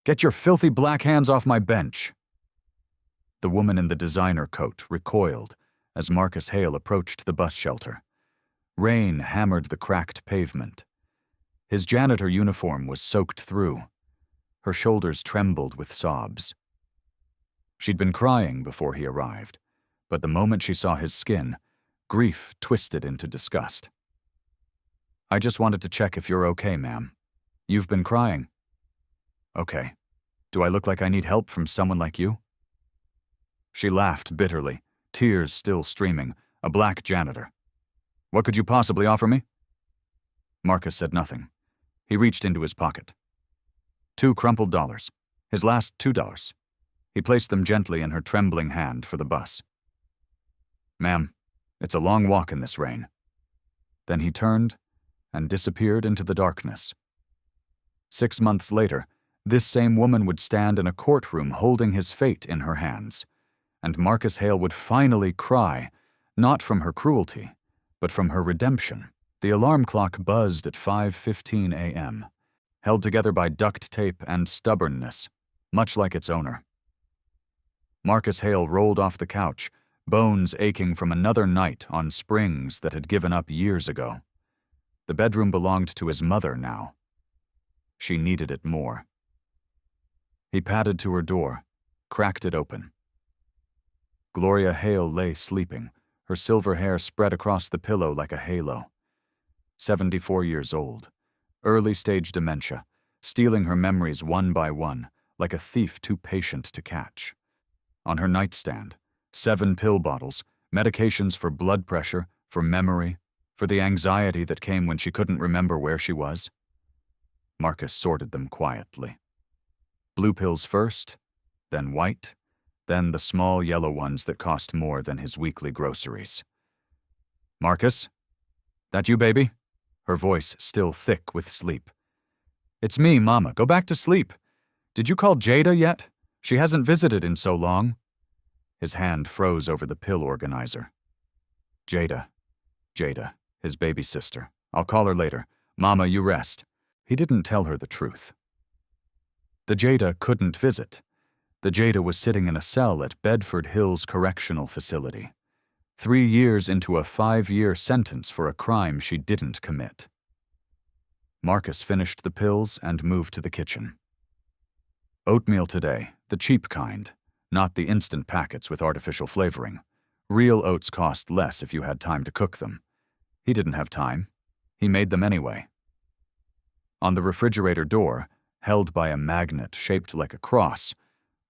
Get your filthy black hands off my bench. The woman in the designer coat recoiled as Marcus Hale approached the bus shelter. Rain hammered the cracked pavement. His janitor uniform was soaked through. Her shoulders trembled with sobs. She'd been crying before he arrived, but the moment she saw his skin, grief twisted into disgust. I just wanted to check if you're okay, ma'am. You've been crying. Okay. Do I look like I need help from someone like you? She laughed bitterly, tears still streaming, a black janitor. What could you possibly offer me? Marcus said nothing. He reached into his pocket. 2 crumpled dollars, his last $2. He placed them gently in her trembling hand for the bus. Ma'am, it's a long walk in this rain. Then he turned and disappeared into the darkness. 6 months later, this same woman would stand in a courtroom holding his fate in her hands, and Marcus Hale would finally cry, not from her cruelty, but from her redemption. The alarm clock buzzed at 5:15 a.m., held together by duct tape and stubbornness, much like its owner. Marcus Hale rolled off the couch, bones aching from another night on springs that had given up years ago. The bedroom belonged to his mother now. She needed it more. He padded to her door, cracked it open. Gloria Hale lay sleeping, her silver hair spread across the pillow like a halo. 74 years old, early-stage dementia, stealing her memories one by one, like a thief too patient to catch. On her nightstand, 7 pill bottles, medications for blood pressure, for memory, for the anxiety that came when she couldn't remember where she was. Marcus sorted them quietly. Blue pills first, then white, then the small yellow ones that cost more than his weekly groceries. Marcus? That you, baby? Her voice still thick with sleep. It's me, Mama. Go back to sleep. Did you call Jada yet? She hasn't visited in so long. His hand froze over the pill organizer. Jada, his baby sister. I'll call her later. Mama, you rest. He didn't tell her the truth. The Jada couldn't visit. The Jada was sitting in a cell at Bedford Hills Correctional Facility, 3 years into a 5-year sentence for a crime she didn't commit. Marcus finished the pills and moved to the kitchen. Oatmeal today, the cheap kind, not the instant packets with artificial flavoring. Real oats cost less if you had time to cook them. He didn't have time. He made them anyway. On the refrigerator door, held by a magnet shaped like a cross,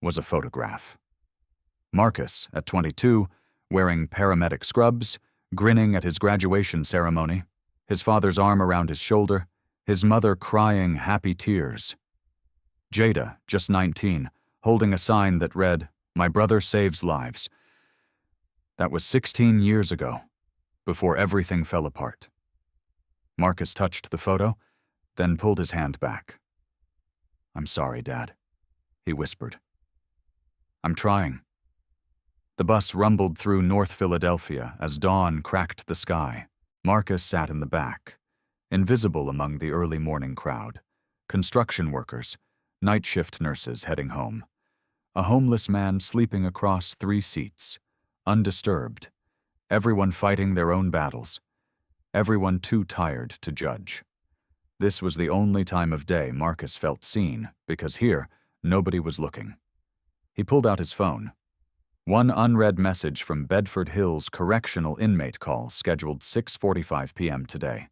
was a photograph. Marcus, at 22, wearing paramedic scrubs, grinning at his graduation ceremony, his father's arm around his shoulder, his mother crying happy tears. Jada, just 19, holding a sign that read, "My brother saves lives." That was 16 years ago, before everything fell apart. Marcus touched the photo, then pulled his hand back. "I'm sorry, Dad," he whispered. "I'm trying." The bus rumbled through North Philadelphia as dawn cracked the sky. Marcus sat in the back, invisible among the early morning crowd. Construction workers, night shift nurses heading home. A homeless man sleeping across 3 seats, undisturbed. Everyone fighting their own battles. Everyone too tired to judge. This was the only time of day Marcus felt seen, because here, nobody was looking. He pulled out his phone. One unread message from Bedford Hills correctional inmate call scheduled 6:45 p.m. today.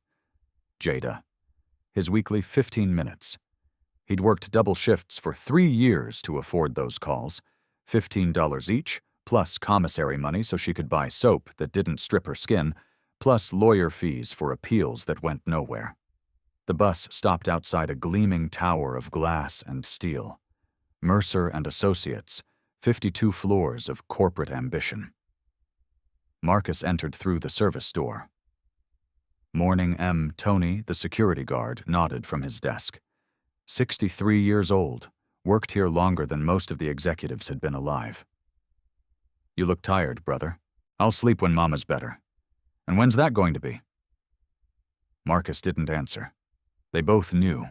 Jada. His weekly 15 minutes. He'd worked double shifts for 3 years to afford those calls, $15 each, plus commissary money so she could buy soap that didn't strip her skin, plus lawyer fees for appeals that went nowhere. The bus stopped outside a gleaming tower of glass and steel. Mercer and Associates, 52 floors of corporate ambition. Marcus entered through the service door. Morning M. Tony, the security guard, nodded from his desk. 63 years old, worked here longer than most of the executives had been alive. "You look tired, brother. I'll sleep when Mama's better. And when's that going to be?" Marcus didn't answer. They both knew.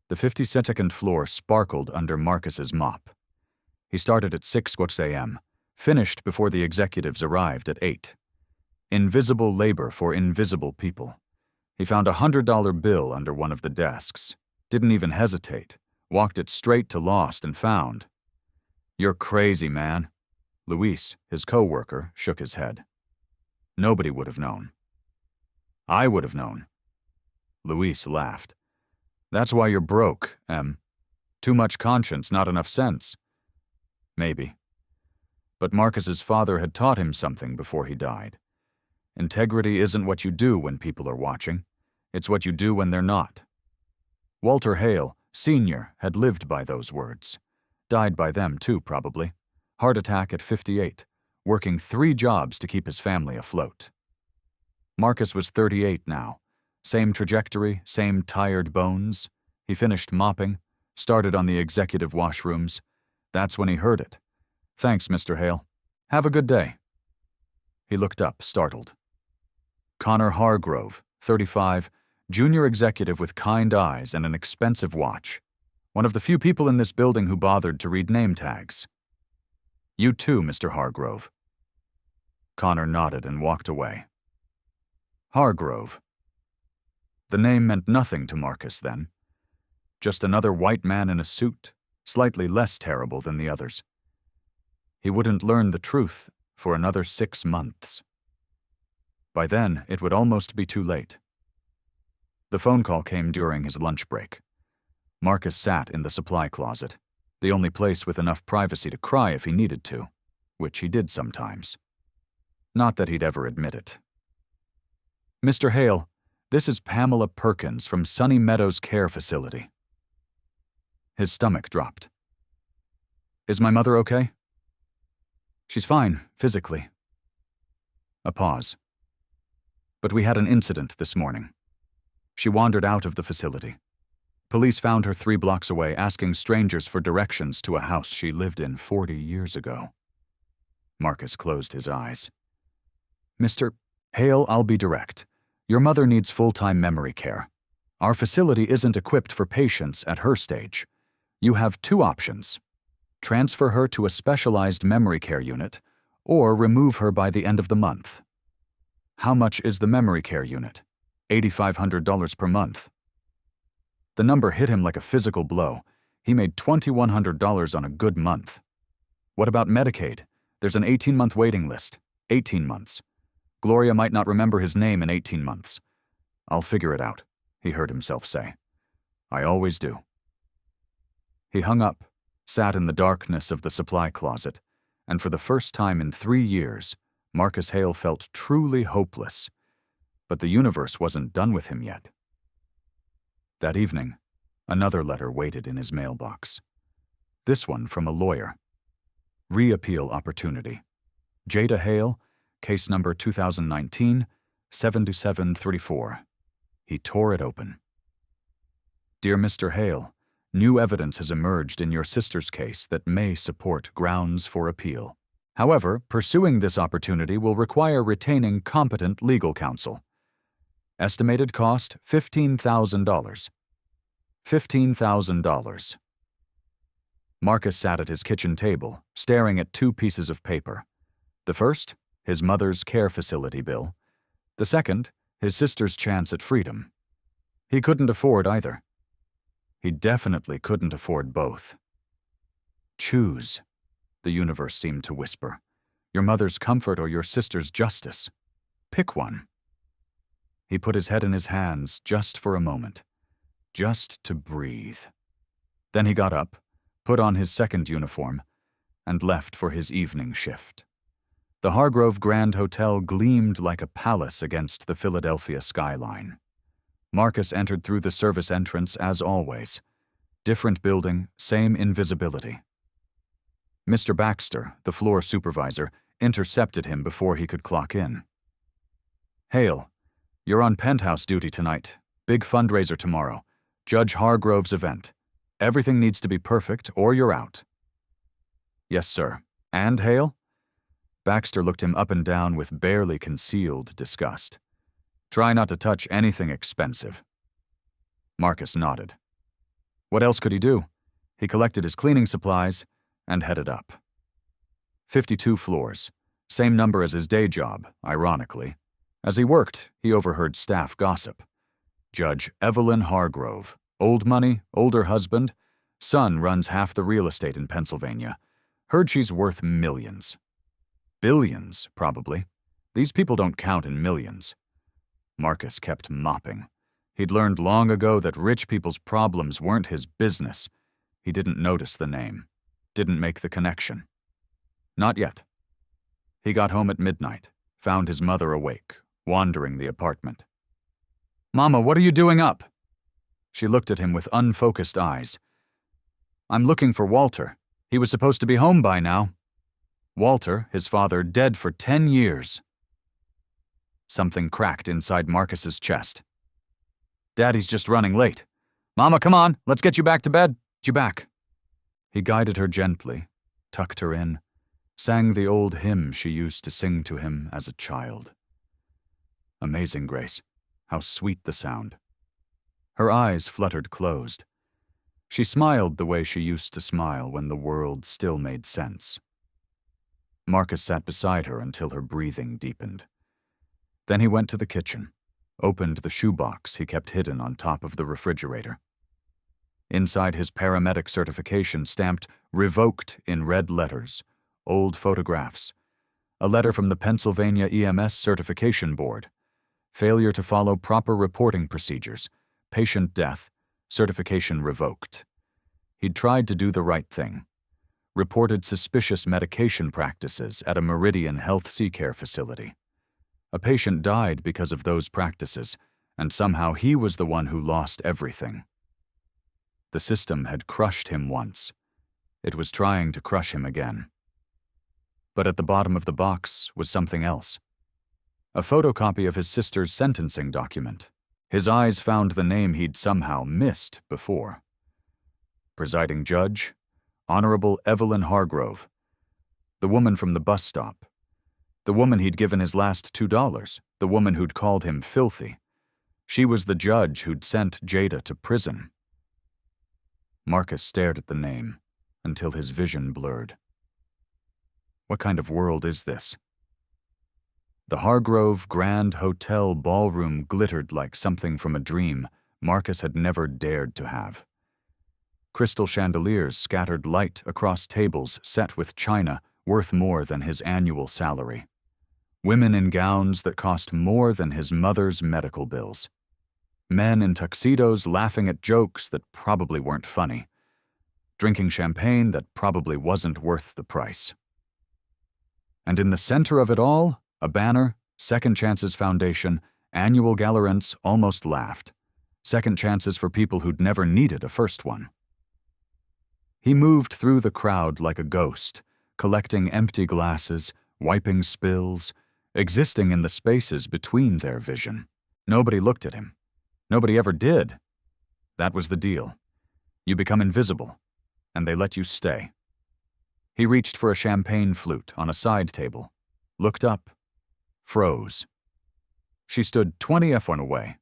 The 52nd floor sparkled under Marcus's mop. He started at 6 a.m., finished before the executives arrived at 8. Invisible labor for invisible people. He found a $100 bill under one of the desks. Didn't even hesitate. Walked it straight to Lost and Found. "You're crazy, man." Luis, his co-worker, shook his head. "Nobody would have known." "I would have known." Luis laughed. "That's why you're broke, Em. Too much conscience, not enough sense." Maybe. But Marcus's father had taught him something before he died. Integrity isn't what you do when people are watching. It's what you do when they're not. Walter Hale, Sr., had lived by those words. Died by them too, probably. Heart attack at 58, working 3 jobs to keep his family afloat. Marcus was 38 now. Same trajectory, same tired bones. He finished mopping, started on the executive washrooms. That's when he heard it. "Thanks, Mr. Hale. Have a good day." He looked up, startled. Connor Hargrove, 35, junior executive with kind eyes and an expensive watch. One of the few people in this building who bothered to read name tags. "You too, Mr. Hargrove." Connor nodded and walked away. Hargrove. The name meant nothing to Marcus then. Just another white man in a suit, slightly less terrible than the others. He wouldn't learn the truth for another 6 months. By then, it would almost be too late. The phone call came during his lunch break. Marcus sat in the supply closet, the only place with enough privacy to cry if he needed to, which he did sometimes. Not that he'd ever admit it. "Mr. Hale, this is Pamela Perkins from Sunny Meadows Care Facility." His stomach dropped. "Is my mother okay?" "She's fine, physically." A pause. "But we had an incident this morning. She wandered out of the facility. Police found her 3 blocks away asking strangers for directions to a house she lived in 40 years ago." Marcus closed his eyes. "Mr. Hale, I'll be direct. Your mother needs full-time memory care. Our facility isn't equipped for patients at her stage. You have 2 options. Transfer her to a specialized memory care unit, or remove her by the end of the month." "How much is the memory care unit?" $8,500 per month. The number hit him like a physical blow. He made $2,100 on a good month. "What about Medicaid? There's an 18-month waiting list. 18 months. Gloria might not remember his name in 18 months. I'll figure it out," he heard himself say. "I always do." He hung up, sat in the darkness of the supply closet, and for the first time in 3 years, Marcus Hale felt truly hopeless. But the universe wasn't done with him yet. That evening, another letter waited in his mailbox. This one from a lawyer. Reappeal opportunity. Jada Hale, case number 2019-72734. He tore it open. "Dear Mr. Hale, new evidence has emerged in your sister's case that may support grounds for appeal. However, pursuing this opportunity will require retaining competent legal counsel. Estimated cost $15,000. $15,000. Marcus sat at his kitchen table, staring at 2 pieces of paper. The first, his mother's care facility bill. The second, his sister's chance at freedom. He couldn't afford either. He definitely couldn't afford both. "Choose," the universe seemed to whisper. "Your mother's comfort or your sister's justice. Pick one." He put his head in his hands just for a moment, just to breathe. Then he got up, put on his second uniform, and left for his evening shift. The Hargrove Grand Hotel gleamed like a palace against the Philadelphia skyline. Marcus entered through the service entrance as always. Different building, same invisibility. Mr. Baxter, the floor supervisor, intercepted him before he could clock in. "Hale, you're on penthouse duty tonight. Big fundraiser tomorrow. Judge Hargrove's event. Everything needs to be perfect or you're out." "Yes, sir. And Hale?" Baxter looked him up and down with barely concealed disgust. "Try not to touch anything expensive." Marcus nodded. What else could he do? He collected his cleaning supplies and headed up. 52 floors, same number as his day job, ironically. As he worked, he overheard staff gossip. Judge Evelyn Hargrove, old money, older husband, son runs half the real estate in Pennsylvania. Heard she's worth millions. Billions, probably. These people don't count in millions. Marcus kept mopping. He'd learned long ago that rich people's problems weren't his business. He didn't notice the name. Didn't make the connection. Not yet. He got home at midnight, found his mother awake, wandering the apartment. "Mama, what are you doing up?" She looked at him with unfocused eyes. "I'm looking for Walter. He was supposed to be home by now." Walter, his father, dead for 10 years. Something cracked inside Marcus's chest. "Daddy's just running late. Mama, come on, let's get you back to bed. Get you back." He guided her gently, tucked her in, sang the old hymn she used to sing to him as a child. Amazing grace, how sweet the sound. Her eyes fluttered closed. She smiled the way she used to smile when the world still made sense. Marcus sat beside her until her breathing deepened. Then he went to the kitchen, opened the shoebox he kept hidden on top of the refrigerator. Inside his paramedic certification stamped "Revoked" in red letters, old photographs, a letter from the Pennsylvania EMS Certification Board, failure to follow proper reporting procedures, patient death, certification revoked. He'd tried to do the right thing, reported suspicious medication practices at a Meridian Health Care facility. A patient died because of those practices, and somehow he was the one who lost everything. The system had crushed him once. It was trying to crush him again. But at the bottom of the box was something else. A photocopy of his sister's sentencing document. His eyes found the name he'd somehow missed before. Presiding Judge, Honorable Evelyn Hargrove. The woman from the bus stop. The woman he'd given his last $2, the woman who'd called him filthy. She was the judge who'd sent Jada to prison. Marcus stared at the name until his vision blurred. What kind of world is this? The Hargrove Grand Hotel ballroom glittered like something from a dream Marcus had never dared to have. Crystal chandeliers scattered light across tables set with china worth more than his annual salary. Women in gowns that cost more than his mother's medical bills. Men in tuxedos laughing at jokes that probably weren't funny. Drinking champagne that probably wasn't worth the price. And in the center of it all, a banner, Second Chances Foundation, annual gala rents almost laughed. Second chances for people who'd never needed a first one. He moved through the crowd like a ghost, collecting empty glasses, wiping spills, existing in the spaces between their vision. Nobody looked at him. Nobody ever did. That was the deal. You become invisible, and they let you stay. He reached for a champagne flute on a side table, looked up, froze. She stood 20 F1 away.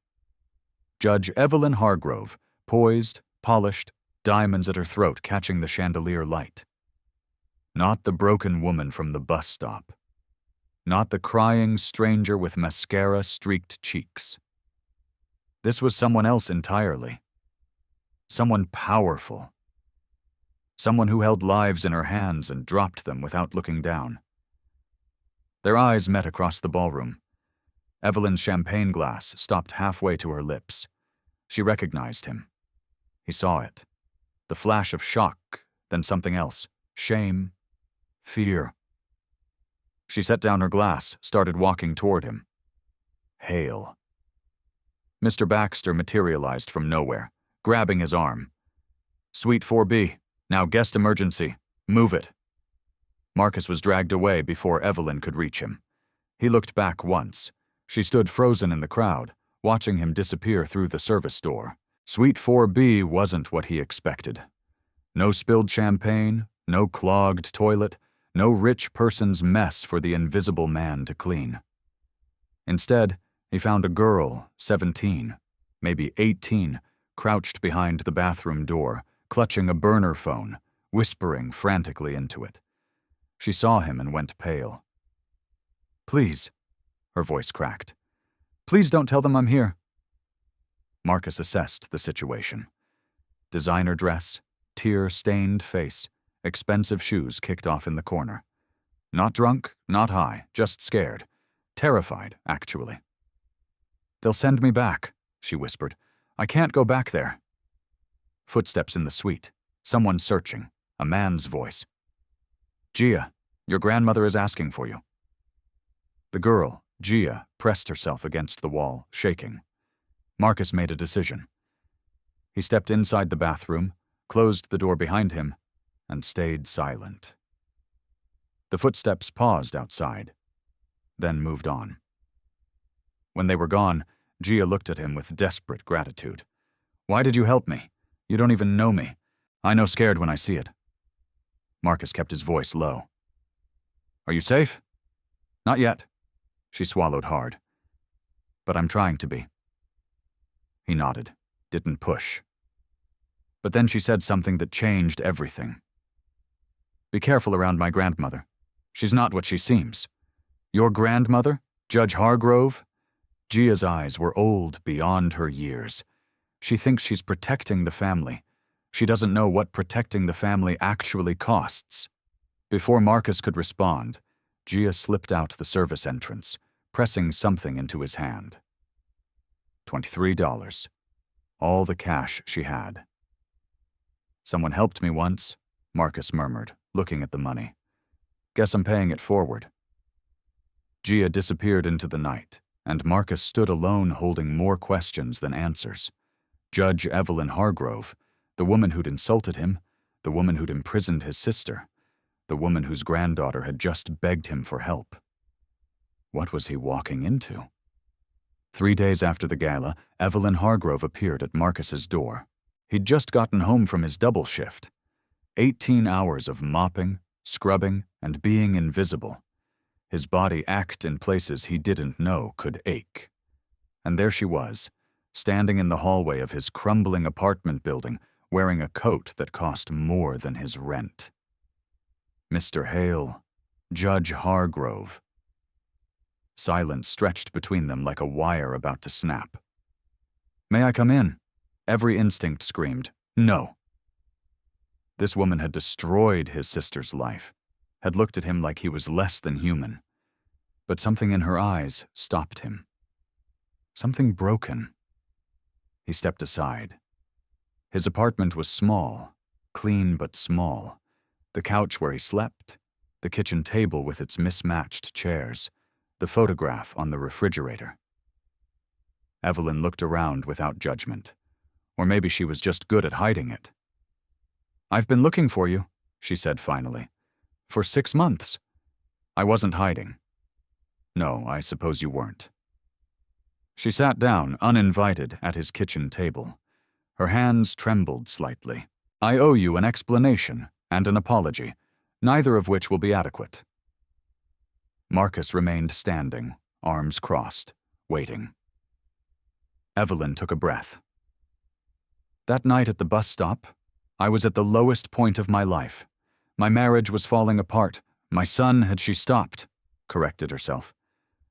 Judge Evelyn Hargrove, poised, polished, diamonds at her throat catching the chandelier light. Not the broken woman from the bus stop. Not the crying stranger with mascara-streaked cheeks. This was someone else entirely. Someone powerful. Someone who held lives in her hands and dropped them without looking down. Their eyes met across the ballroom. Evelyn's champagne glass stopped halfway to her lips. She recognized him. He saw it. The flash of shock, then something else. Shame. Fear. She set down her glass, started walking toward him. Hail. Mr. Baxter materialized from nowhere, grabbing his arm. Suite 4B, now guest emergency. Move it. Marcus was dragged away before Evelyn could reach him. He looked back once. She stood frozen in the crowd, watching him disappear through the service door. Suite 4B wasn't what he expected. No spilled champagne, no clogged toilet, no rich person's mess for the invisible man to clean. Instead, he found a girl, 17, maybe 18, crouched behind the bathroom door, clutching a burner phone, whispering frantically into it. She saw him and went pale. "Please," her voice cracked. "Please don't tell them I'm here." Marcus assessed the situation. Designer dress, tear-stained face, expensive shoes kicked off in the corner. Not drunk, not high, just scared. Terrified, actually. "They'll send me back," she whispered. "I can't go back there." Footsteps in the suite. Someone searching. A man's voice. "Gia, your grandmother is asking for you." The girl, Gia, pressed herself against the wall, shaking. Marcus made a decision. He stepped inside the bathroom, closed the door behind him, and stayed silent. The footsteps paused outside, then moved on. When they were gone, Gia looked at him with desperate gratitude. "Why did you help me? You don't even know me. I know scared when I see it." Marcus kept his voice low. "Are you safe?" "Not yet." She swallowed hard. "But I'm trying to be." He nodded, didn't push. But then she said something that changed everything. "Be careful around my grandmother. She's not what she seems." "Your grandmother? Judge Hargrove?" Gia's eyes were old beyond her years. She thinks she's protecting the family. She doesn't know what protecting the family actually costs. Before Marcus could respond, Gia slipped out the service entrance, pressing something into his hand. $23. All the cash she had. "Someone helped me once," Marcus murmured, looking at the money. "Guess I'm paying it forward." Gia disappeared into the night, and Marcus stood alone holding more questions than answers. Judge Evelyn Hargrove, the woman who'd insulted him, the woman who'd imprisoned his sister, the woman whose granddaughter had just begged him for help. What was he walking into? 3 days after the gala, Evelyn Hargrove appeared at Marcus's door. He'd just gotten home from his double shift. 18 hours of mopping, scrubbing, and being invisible. His body ached in places he didn't know could ache. And there she was, standing in the hallway of his crumbling apartment building, wearing a coat that cost more than his rent. Mr. Hale, Judge Hargrove. Silence stretched between them like a wire about to snap. "May I come in?" Every instinct screamed, "No." This woman had destroyed his sister's life, had looked at him like he was less than human. But something in her eyes stopped him. Something broken. He stepped aside. His apartment was small, clean but small. The couch where he slept, the kitchen table with its mismatched chairs, the photograph on the refrigerator. Evelyn looked around without judgment. Or maybe she was just good at hiding it. "I've been looking for you," she said finally. "For 6 months." "I wasn't hiding." "No, I suppose you weren't." She sat down, uninvited, at his kitchen table. Her hands trembled slightly. "I owe you an explanation and an apology, neither of which will be adequate." Marcus remained standing, arms crossed, waiting. Evelyn took a breath. "That night at the bus stop, I was at the lowest point of my life. My marriage was falling apart. My son had she stopped," corrected herself.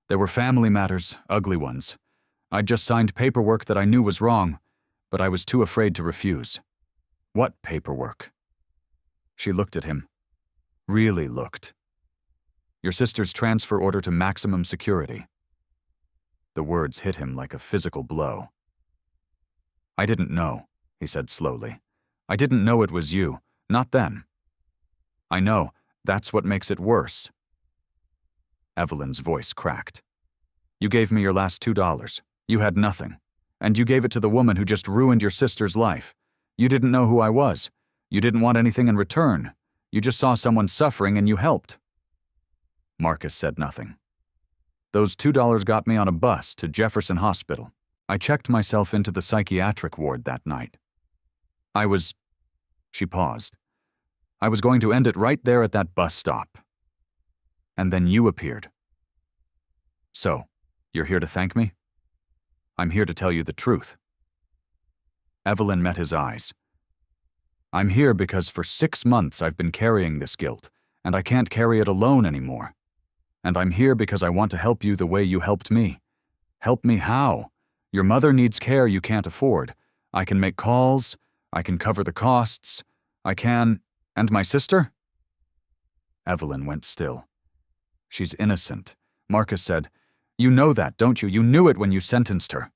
"There were family matters, ugly ones. I'd just signed paperwork that I knew was wrong, but I was too afraid to refuse." "What paperwork?" She looked at him. Really looked. "Your sister's transfer order to maximum security." The words hit him like a physical blow. "I didn't know," he said slowly. "I didn't know it was you. Not then." "I know. That's what makes it worse." Evelyn's voice cracked. "You gave me your last $2. You had nothing. And you gave it to the woman who just ruined your sister's life. You didn't know who I was. You didn't want anything in return. You just saw someone suffering and you helped." Marcus said nothing. "Those $2 got me on a bus to Jefferson Hospital. I checked myself into the psychiatric ward that night. She paused. "I was going to end it right there at that bus stop. And then you appeared. So, you're here to thank me?" "I'm here to tell you the truth." Evelyn met his eyes. I'm here because for 6 months I've been carrying this guilt, and I can't carry it alone anymore. And I'm here because I want to help you the way you helped me. Help me how? Your mother needs care you can't afford. I can make calls. I can cover the costs. I can… And my sister? Evelyn went still. She's innocent. Marcus said, You know that, don't you? You knew it when you sentenced her.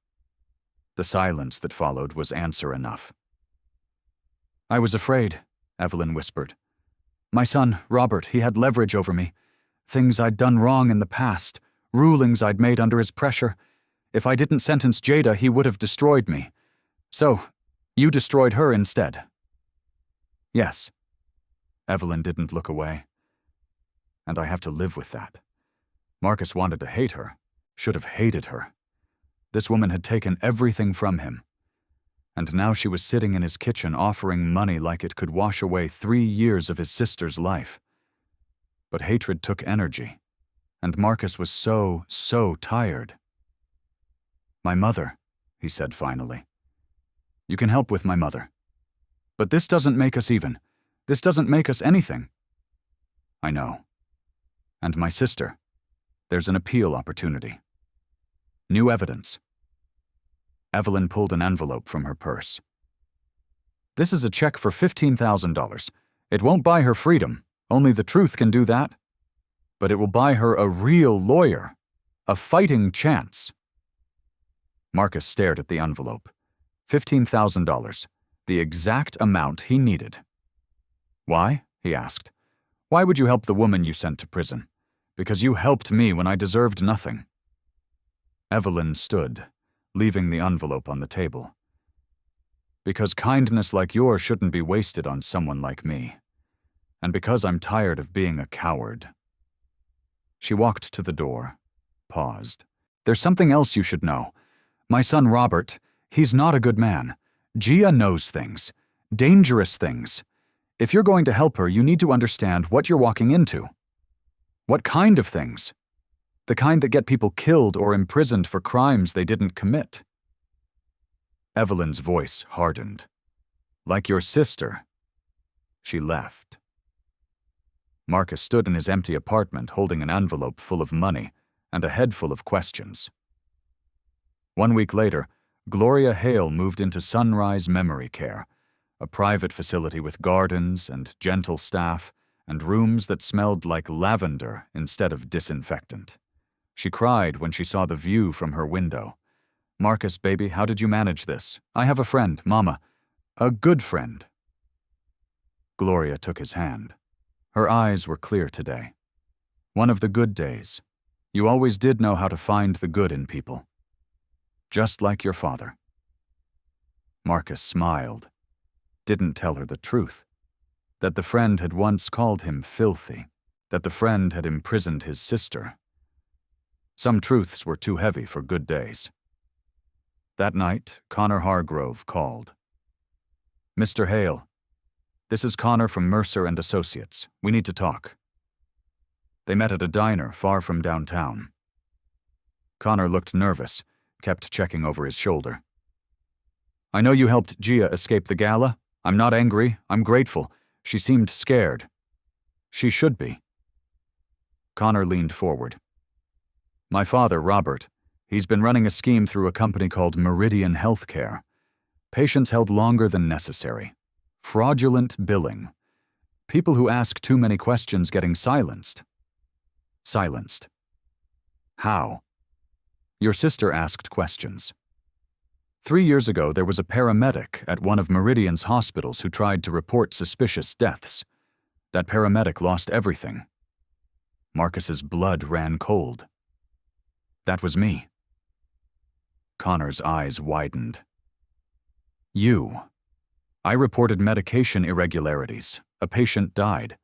The silence that followed was answer enough. I was afraid, Evelyn whispered. My son, Robert, he had leverage over me. Things I'd done wrong in the past, rulings I'd made under his pressure. If I didn't sentence Jada, he would have destroyed me. So, you destroyed her instead. Yes. Evelyn didn't look away. And I have to live with that. Marcus wanted to hate her, should have hated her. This woman had taken everything from him. And now she was sitting in his kitchen offering money like it could wash away 3 years of his sister's life. But hatred took energy, and Marcus was so tired. My mother, he said finally. You can help with my mother. But this doesn't make us even. This doesn't make us anything. I know. And my sister. There's an appeal opportunity. New evidence. Evelyn pulled an envelope from her purse. This is a check for $15,000. It won't buy her freedom. Only the truth can do that. But it will buy her a real lawyer. A fighting chance. Marcus stared at the envelope. $15,000. The exact amount he needed. Why? He asked. Why would you help the woman you sent to prison? Because you helped me when I deserved nothing. Evelyn stood, leaving the envelope on the table. Because kindness like yours shouldn't be wasted on someone like me. And because I'm tired of being a coward. She walked to the door, paused. There's something else you should know. My son Robert, he's not a good man. Gia knows things. Dangerous things. If you're going to help her, you need to understand what you're walking into. What kind of things? The kind that get people killed or imprisoned for crimes they didn't commit. Evelyn's voice hardened. Like your sister. She left. Marcus stood in his empty apartment holding an envelope full of money and a head full of questions. 1 week later, Gloria Hale moved into Sunrise Memory Care, a private facility with gardens and gentle staff and rooms that smelled like lavender instead of disinfectant. She cried when she saw the view from her window. Marcus, baby, how did you manage this? I have a friend, Mama. A good friend. Gloria took his hand. Her eyes were clear today. One of the good days. You always did know how to find the good in people. Just like your father. Marcus smiled. Didn't tell her the truth. That the friend had once called him filthy. That the friend had imprisoned his sister. Some truths were too heavy for good days. That night, Connor Hargrove called. Mr. Hale, this is Connor from Mercer and Associates. We need to talk. They met at a diner far from downtown. Connor looked nervous, kept checking over his shoulder. I know you helped Gia escape the gala. I'm not angry. I'm grateful. She seemed scared. She should be. Connor leaned forward. My father, Robert, he's been running a scheme through a company called Meridian Healthcare. Patients held longer than necessary. Fraudulent billing. People who ask too many questions getting silenced. Silenced. How? Your sister asked questions. 3 years ago, there was a paramedic at one of Meridian's hospitals who tried to report suspicious deaths. That paramedic lost everything. Marcus's blood ran cold. That was me. Connor's eyes widened. You. I reported medication irregularities. A patient died.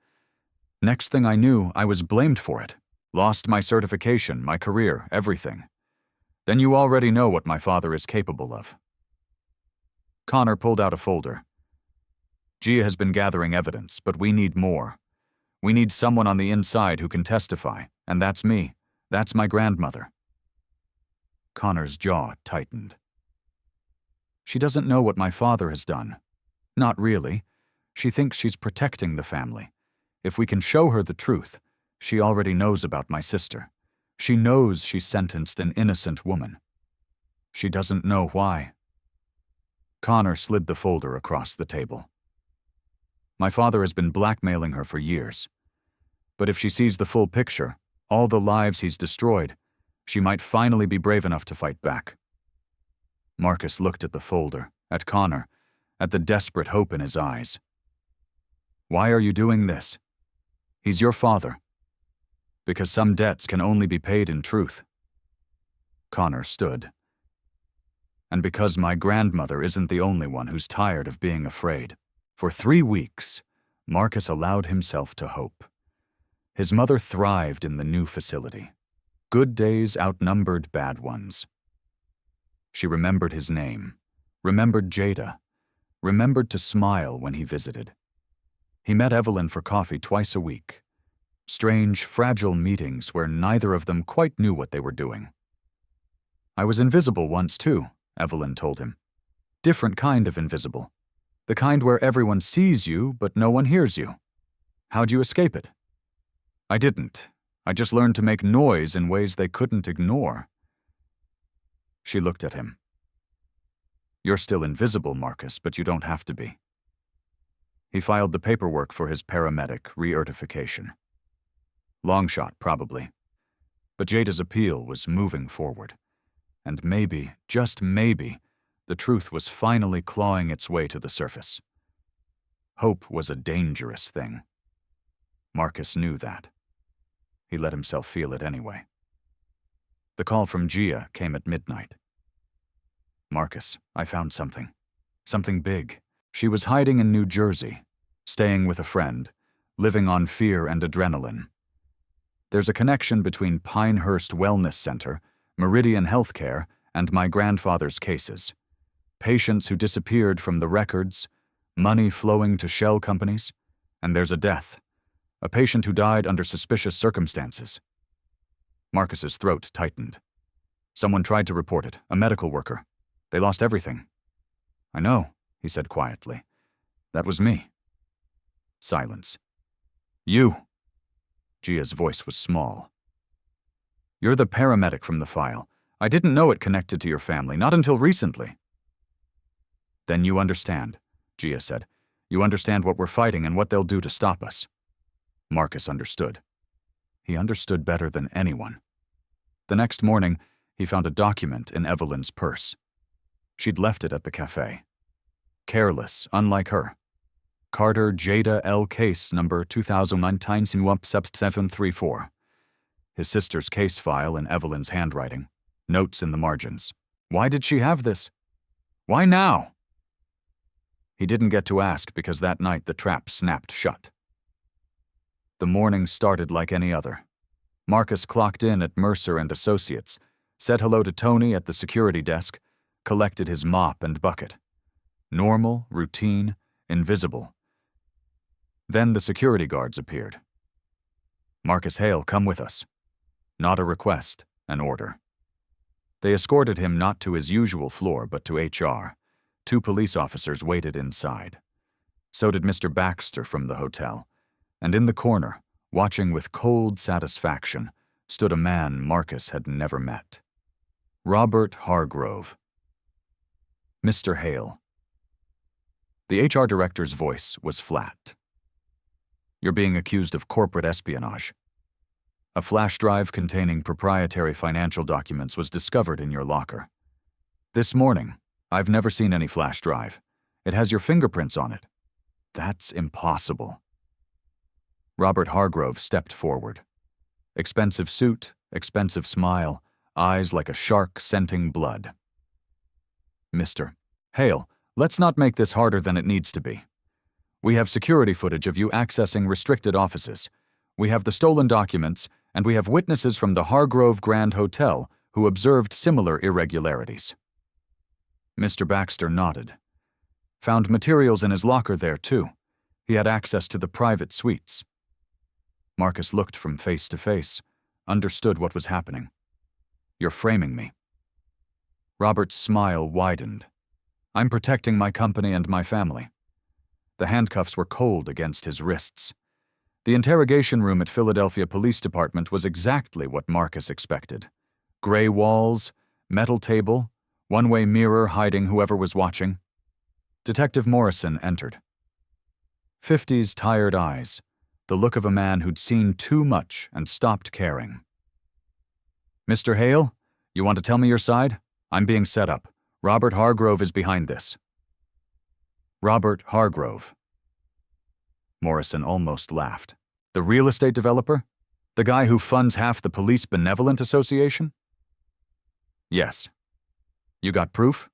Next thing I knew, I was blamed for it. Lost my certification, my career, everything. Then you already know what my father is capable of. Connor pulled out a folder. Gia has been gathering evidence, but we need more. We need someone on the inside who can testify, and that's me. That's my grandmother. Connor's jaw tightened. She doesn't know what my father has done. Not really. She thinks she's protecting the family. If we can show her the truth, she already knows about my sister. She knows she sentenced an innocent woman. She doesn't know why. Connor slid the folder across the table. My father has been blackmailing her for years. But if she sees the full picture, all the lives he's destroyed, she might finally be brave enough to fight back. Marcus looked at the folder, at Connor, at the desperate hope in his eyes. Why are you doing this? He's your father. Because some debts can only be paid in truth. Connor stood. And because my grandmother isn't the only one who's tired of being afraid. For 3 weeks, Marcus allowed himself to hope. His mother thrived in the new facility. Good days outnumbered bad ones. She remembered his name, remembered Jada, remembered to smile when he visited. He met Evelyn for coffee twice a week. Strange, fragile meetings where neither of them quite knew what they were doing. I was invisible once too, Evelyn told him. Different kind of invisible. The kind where everyone sees you, but no one hears you. How'd you escape it? I didn't. I just learned to make noise in ways they couldn't ignore. She looked at him. You're still invisible, Marcus, but you don't have to be. He filed the paperwork for his paramedic re-certification. Long shot, probably. But Jada's appeal was moving forward. And maybe, just maybe, the truth was finally clawing its way to the surface. Hope was a dangerous thing. Marcus knew that. He let himself feel it anyway. The call from Gia came at midnight. Marcus, I found something. Something big. She was hiding in New Jersey, staying with a friend, living on fear and adrenaline. There's a connection between Pinehurst Wellness Center, Meridian Healthcare, and my grandfather's cases. Patients who disappeared from the records, money flowing to shell companies, and there's a death. A patient who died under suspicious circumstances. Marcus's throat tightened. Someone tried to report it, a medical worker. They lost everything. I know, he said quietly. That was me. Silence. You. Gia's voice was small. You're the paramedic from the file. I didn't know it connected to your family, not until recently. Then you understand, Gia said. You understand what we're fighting and what they'll do to stop us. Marcus understood. He understood better than anyone. The next morning, he found a document in Evelyn's purse. She'd left it at the cafe. Careless, unlike her. Carter Jada L. Case number 2019-734. His sister's case file in Evelyn's handwriting. Notes in the margins. Why did she have this? Why now? He didn't get to ask because that night the trap snapped shut. The morning started like any other. Marcus clocked in at Mercer and Associates, said hello to Tony at the security desk, collected his mop and bucket. Normal, routine, invisible. Then the security guards appeared. Marcus Hale, come with us. Not a request, an order. They escorted him not to his usual floor, but to HR. 2 police officers waited inside. So did Mr. Baxter from the hotel. And in the corner, watching with cold satisfaction, stood a man Marcus had never met. Robert Hargrove. Mr. Hale. The HR director's voice was flat. You're being accused of corporate espionage. A flash drive containing proprietary financial documents was discovered in your locker. This morning, I've never seen any flash drive. It has your fingerprints on it. That's impossible. Robert Hargrove stepped forward. Expensive suit, expensive smile, eyes like a shark scenting blood. Mr. Hale, let's not make this harder than it needs to be. We have security footage of you accessing restricted offices. We have the stolen documents, and we have witnesses from the Hargrove Grand Hotel who observed similar irregularities. Mr. Baxter nodded. Found materials in his locker there, too. He had access to the private suites. Marcus looked from face to face, understood what was happening. You're framing me. Robert's smile widened. I'm protecting my company and my family." The handcuffs were cold against his wrists. The interrogation room at Philadelphia Police Department was exactly what Marcus expected. Gray walls, metal table, one-way mirror hiding whoever was watching. Detective Morrison entered. 50's tired eyes, the look of a man who'd seen too much and stopped caring. "Mr. Hale, you want to tell me your side? I'm being set up. Robert Hargrove is behind this." Robert Hargrove. Morrison almost laughed. "The real estate developer? The guy who funds half the Police Benevolent Association?" "Yes." "You got proof?"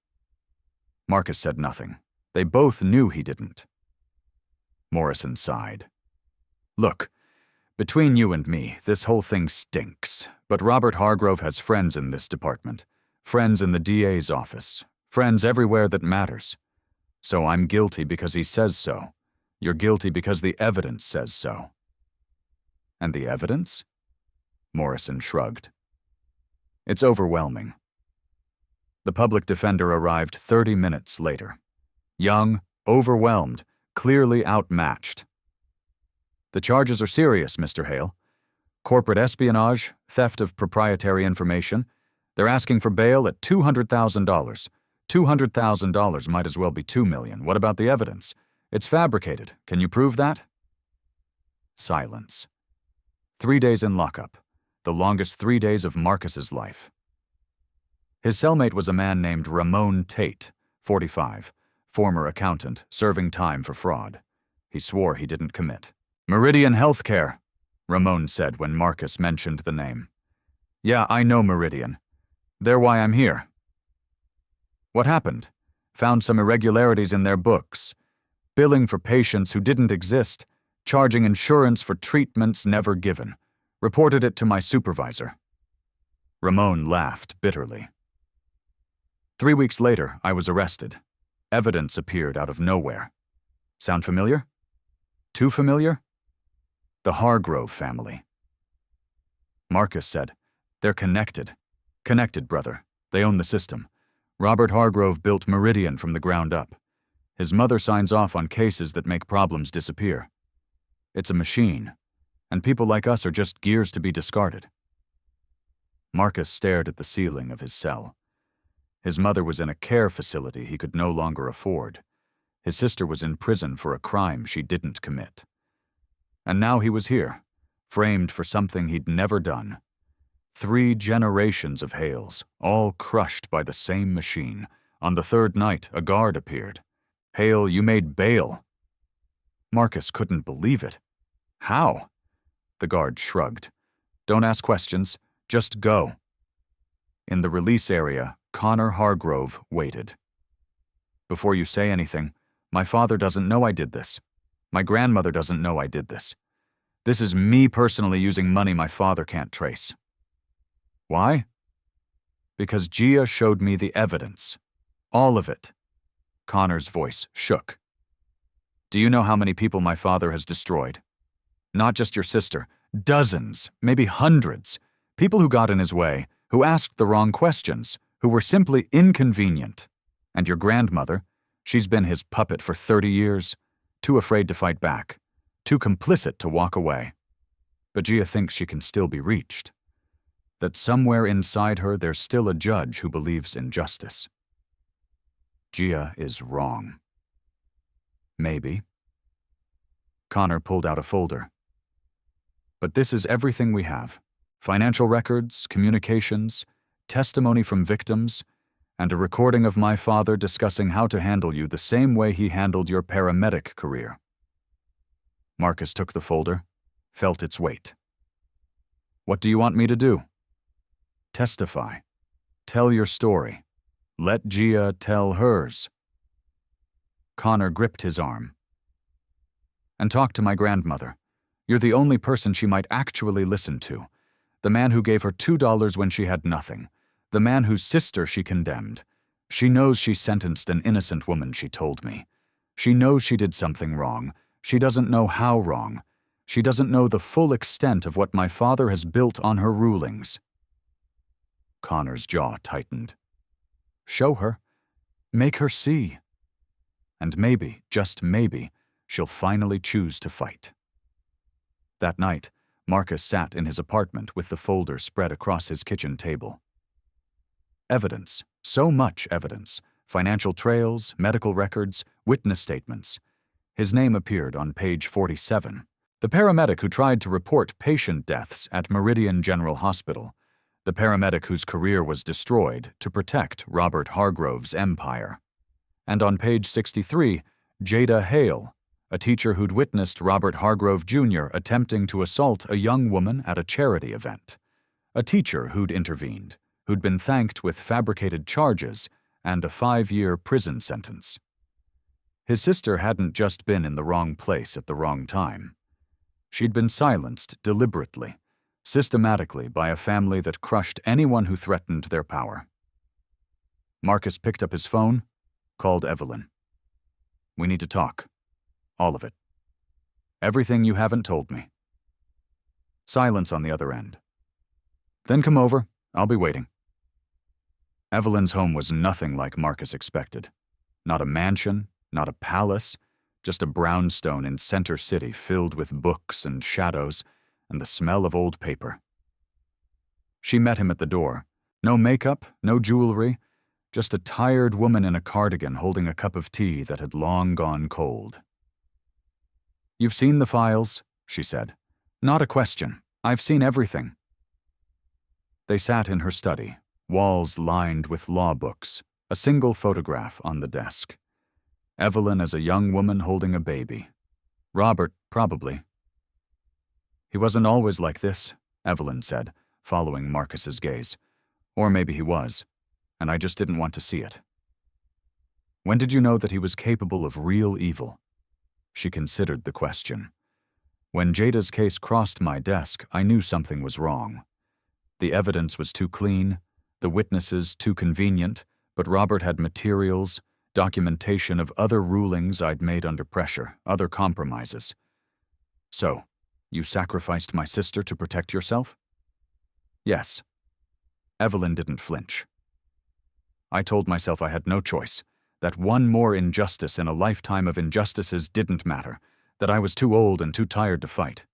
Marcus said nothing. They both knew he didn't. Morrison sighed. "Look, between you and me, this whole thing stinks, but Robert Hargrove has friends in this department, friends in the DA's office, friends everywhere that matters. So I'm guilty because he says so. You're guilty because the evidence says so." "And the evidence?" Morrison shrugged. "It's overwhelming." The public defender arrived 30 minutes later. Young, overwhelmed, clearly outmatched. "The charges are serious, Mr. Hale. Corporate espionage, theft of proprietary information. They're asking for bail at $200,000. $200,000 might as well be $2 million. What about the evidence? It's fabricated. Can you prove that?" Silence. 3 days in lockup, the longest 3 days of Marcus's life. His cellmate was a man named Ramon Tate, 45, former accountant, serving time for fraud. He swore he didn't commit. "Meridian Healthcare," Ramon said when Marcus mentioned the name. "Yeah, I know Meridian. They're why I'm here." "What happened?" "Found some irregularities in their books. Billing for patients who didn't exist, charging insurance for treatments never given. Reported it to my supervisor." Ramon laughed bitterly. 3 weeks later, I was arrested. Evidence appeared out of nowhere. Sound familiar? Too familiar? The Hargrove family. Marcus said, "They're connected. Connected, brother. They own the system. Robert Hargrove built Meridian from the ground up. His mother signs off on cases that make problems disappear. It's a machine, and people like us are just gears to be discarded." Marcus stared at the ceiling of his cell. His mother was in a care facility he could no longer afford. His sister was in prison for a crime she didn't commit. And now he was here, framed for something he'd never done. 3 generations of Hales, all crushed by the same machine. On the 3rd night, a guard appeared. "Hale, you made bail." Marcus couldn't believe it. "How?" The guard shrugged. "Don't ask questions. Just go." In the release area, Connor Hargrove waited. "Before you say anything, my father doesn't know I did this. My grandmother doesn't know I did this. This is me personally using money my father can't trace." "Why?" "Because Gia showed me the evidence. All of it." Connor's voice shook. "Do you know how many people my father has destroyed? Not just your sister. Dozens, maybe hundreds. People who got in his way, who asked the wrong questions, who were simply inconvenient. And your grandmother, she's been his puppet for 30 years, too afraid to fight back, too complicit to walk away. But Gia thinks she can still be reached. That somewhere inside her there's still a judge who believes in justice. Gia is wrong. Maybe." Connor pulled out a folder. "But this is everything we have. Financial records, communications, testimony from victims, and a recording of my father discussing how to handle you the same way he handled your paramedic career." Marcus took the folder, felt its weight. "What do you want me to do?" "Testify. Tell your story. Let Gia tell hers." Connor gripped his arm. "And talk to my grandmother. You're the only person she might actually listen to. The man who gave her $2 when she had nothing. The man whose sister she condemned. She knows she sentenced an innocent woman, she told me. She knows she did something wrong. She doesn't know how wrong. She doesn't know the full extent of what my father has built on her rulings." Connor's jaw tightened. "Show her. Make her see. And maybe, just maybe, she'll finally choose to fight. That night, Marcus sat in his apartment with the folder spread across his kitchen table. Evidence, so much evidence, financial trails, medical records, witness statements. His name appeared on page 47. The paramedic who tried to report patient deaths at Meridian General Hospital. The paramedic whose career was destroyed to protect Robert Hargrove's empire. And on page 63, Jada Hale, a teacher who'd witnessed Robert Hargrove Jr. attempting to assault a young woman at a charity event. A teacher who'd intervened, who'd been thanked with fabricated charges and a 5-year prison sentence. His sister hadn't just been in the wrong place at the wrong time. She'd been silenced deliberately, systematically by a family that crushed anyone who threatened their power. Marcus picked up his phone, called Evelyn. "We need to talk. All of it. Everything you haven't told me." Silence on the other end. "Then come over. I'll be waiting." Evelyn's home was nothing like Marcus expected. Not a mansion, not a palace, just a brownstone in Center City filled with books and shadows and the smell of old paper. She met him at the door. No makeup, no jewelry, just a tired woman in a cardigan holding a cup of tea that had long gone cold. "You've seen the files," she said. "Not a question. I've seen everything." They sat in her study, walls lined with law books, a single photograph on the desk. Evelyn as a young woman holding a baby. Robert, probably. "He wasn't always like this," Evelyn said, following Marcus's gaze. "Or maybe he was, and I just didn't want to see it." "When did you know that he was capable of real evil?" She considered the question. "When Jada's case crossed my desk, I knew something was wrong. The evidence was too clean, the witnesses too convenient, but Robert had materials, documentation of other rulings I'd made under pressure, other compromises. So, you sacrificed my sister to protect yourself?" "Yes." Evelyn didn't flinch. "I told myself I had no choice, that one more injustice in a lifetime of injustices didn't matter, that I was too old and too tired to fight.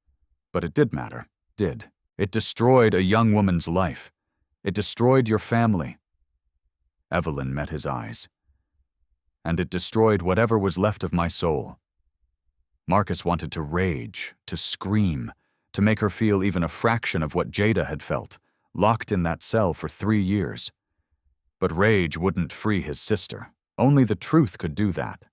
But it did matter, did. It destroyed a young woman's life. It destroyed your family." Evelyn met his eyes. "And it destroyed whatever was left of my soul." Marcus wanted to rage, to scream, to make her feel even a fraction of what Jada had felt, locked in that cell for 3 years. But rage wouldn't free his sister. Only the truth could do that.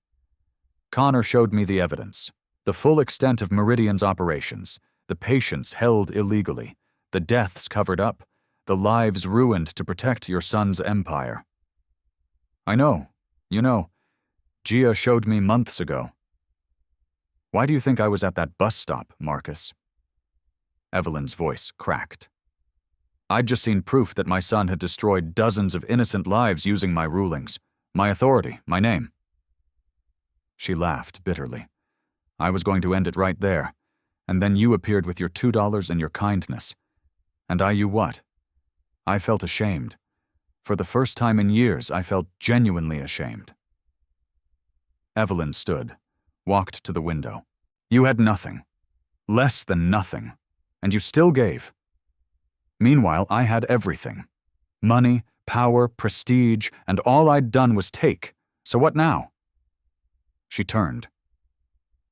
"Connor showed me the evidence, the full extent of Meridian's operations, the patients held illegally, the deaths covered up, the lives ruined to protect your son's empire." "I know. You know. Gia showed me months ago." "Why do you think I was at that bus stop, Marcus?" Evelyn's voice cracked. "I'd just seen proof that my son had destroyed dozens of innocent lives using my rulings, my authority, my name." She laughed bitterly. "I was going to end it right there, and then you appeared with your $2 and your kindness. And you what? I felt ashamed. For the first time in years, I felt genuinely ashamed." Evelyn stood, walked to the window. "You had nothing. Less than nothing. And you still gave. Meanwhile, I had everything. Money, power, prestige, and all I'd done was take. So what now?" She turned.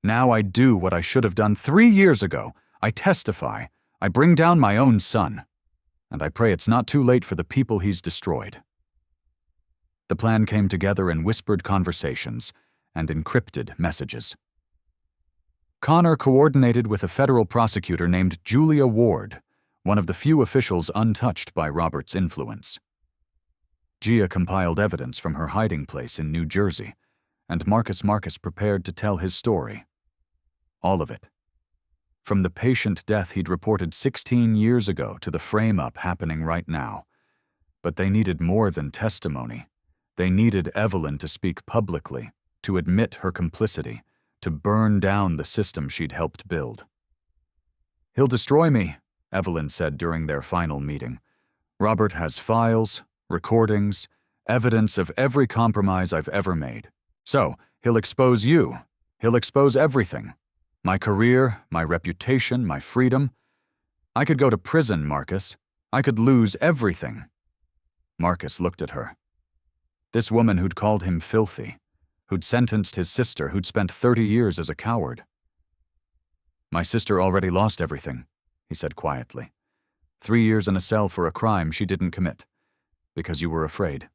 "Now I do what I should have done 3 years ago. I testify. I bring down my own son. And I pray it's not too late for the people he's destroyed." The plan came together in whispered conversations and encrypted messages. Connor coordinated with a federal prosecutor named Julia Ward, one of the few officials untouched by Robert's influence. Gia compiled evidence from her hiding place in New Jersey, and Marcus prepared to tell his story. All of it. From the patient death he'd reported 16 years ago to the frame-up happening right now. But they needed more than testimony. They needed Evelyn to speak publicly, to admit her complicity, to burn down the system she'd helped build. "He'll destroy me," Evelyn said during their final meeting. "Robert has files, recordings, Evidence of every compromise I've ever made. So, he'll expose you. He'll expose everything. My career, my reputation, my freedom. I could go to prison, Marcus. I could lose everything. Marcus looked at her. This woman who'd called him filthy, who'd sentenced his sister, who'd spent 30 years as a coward. My sister already lost everything, he said quietly. 3 years in a cell for a crime she didn't commit, because you were afraid.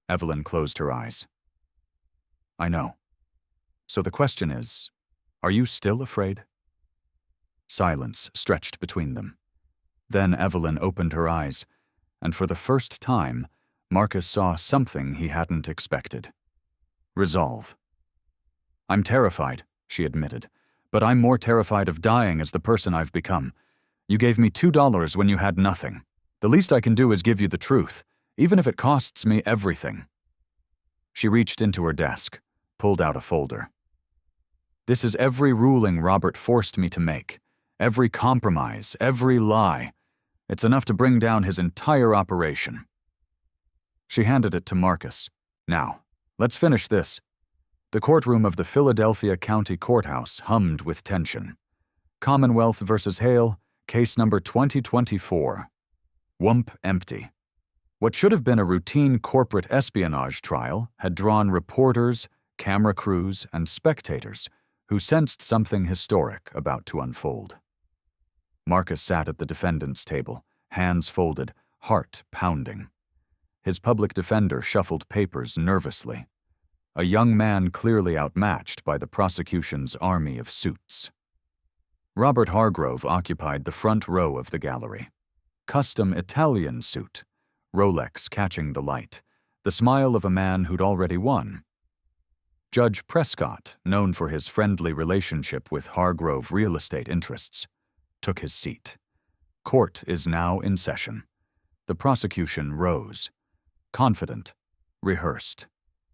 Evelyn closed her eyes. I know. So the question is, are you still afraid? Silence stretched between them. Then Evelyn opened her eyes, and for the first time, Marcus saw something he hadn't expected. Resolve. I'm terrified, she admitted, but I'm more terrified of dying as the person I've become. You gave me $2 when you had nothing. The least I can do is give you the truth, even if it costs me everything. She reached into her desk, pulled out a folder. This is every ruling Robert forced me to make, every compromise, every lie. It's enough to bring down his entire operation. She handed it to Marcus. Now, let's finish this. The courtroom of the Philadelphia County Courthouse hummed with tension. Commonwealth versus Hale, case number 2024. Wump empty. What should have been a routine corporate espionage trial had drawn reporters, camera crews, and spectators who sensed something historic about to unfold. Marcus sat at the defendant's table, hands folded, heart pounding. His public defender shuffled papers nervously, a young man clearly outmatched by the prosecution's army of suits. Robert Hargrove occupied the front row of the gallery. Custom Italian suit, Rolex catching the light, the smile of a man who'd already won. Judge Prescott, known for his friendly relationship with Hargrove real estate interests, took his seat. Court is now in session. The prosecution rose. Confident, rehearsed.